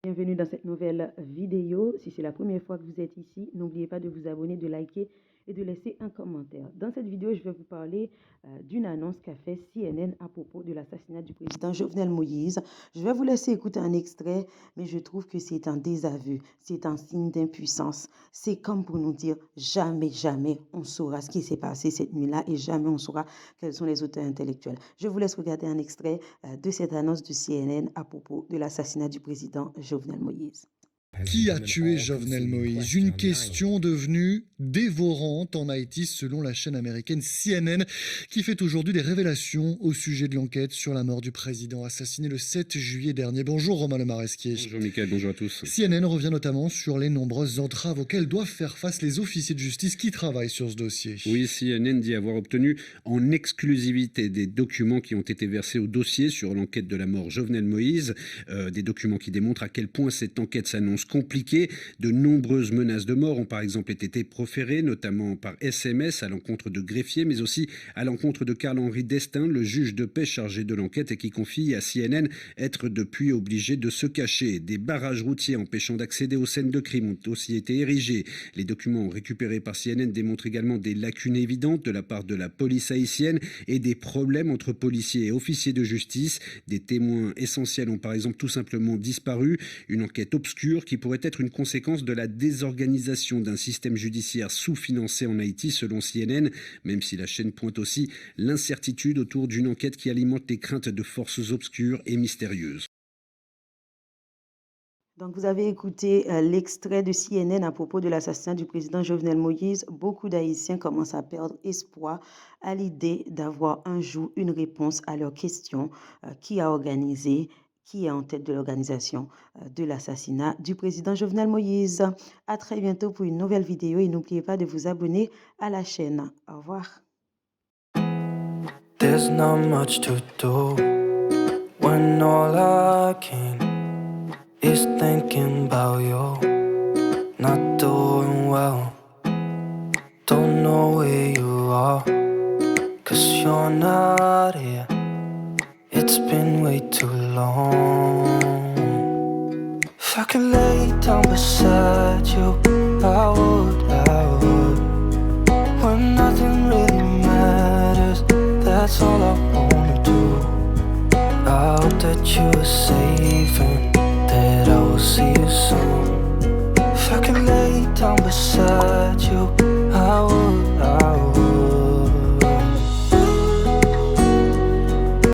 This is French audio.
bienvenue dans cette nouvelle vidéo. Si c'est la première fois que vous êtes ici, n'oubliez pas de vous abonner, de liker et de laisser un commentaire. Dans cette vidéo, je vais vous parler d'une annonce qu'a fait CNN à propos de l'assassinat du président Jovenel Moïse. Je vais vous laisser écouter un extrait, mais je trouve que c'est un désaveu, c'est un signe d'impuissance. C'est comme pour nous dire jamais, jamais on saura ce qui s'est passé cette nuit-là et jamais on saura quels sont les auteurs intellectuels. Je vous laisse regarder un extrait de cette annonce de CNN à propos de l'assassinat du président Jovenel Moïse. Qui a tué Jovenel Moïse? Une question devenue dévorante en Haïti selon la chaîne américaine CNN qui fait aujourd'hui des révélations au sujet de l'enquête sur la mort du président assassiné le 7 juillet dernier. Bonjour Romain Lemaresquier. Bonjour Mickaël, bonjour à tous. CNN revient notamment sur les nombreuses entraves auxquelles doivent faire face les officiers de justice qui travaillent sur ce dossier. Oui, CNN dit avoir obtenu en exclusivité des documents qui ont été versés au dossier sur l'enquête de la mort Jovenel Moïse, des documents qui démontrent à quel point cette enquête s'annonce compliquée. De nombreuses menaces de mort ont par exemple été proférées, notamment par SMS à l'encontre de greffiers, mais aussi à l'encontre de Carl-Henri Destin, le juge de paix chargé de l'enquête et qui confie à CNN être depuis obligé de se cacher. Des barrages routiers empêchant d'accéder aux scènes de crime ont aussi été érigés. Les documents récupérés par CNN démontrent également des lacunes évidentes de la part de la police haïtienne et des problèmes entre policiers et officiers de justice. Des témoins essentiels ont par exemple tout simplement disparu. Une enquête obscure qui pourrait être une conséquence de la désorganisation d'un système judiciaire sous-financé en Haïti selon CNN, même si la chaîne pointe aussi l'incertitude autour d'une enquête qui alimente les craintes de forces obscures et mystérieuses. Donc, vous avez écouté l'extrait de CNN à propos de l'assassinat du président Jovenel Moïse. Beaucoup d'Haïtiens commencent à perdre espoir à l'idée d'avoir un jour une réponse à leurs questions. Qui a organisé, qui est en tête de l'organisation de l'assassinat du président Jovenel Moïse. À très bientôt pour une nouvelle vidéo et n'oubliez pas de vous abonner à la chaîne. Au revoir. There's not much to do when all I can is thinking about you, not doing well. Don't know where you are, 'cause you're not here. It's been way too long. If I could lay down beside you, I would. When nothing really matters, that's all I wanna do. I hope that you are safe and that I will see you soon. If I could lay down beside you, I would.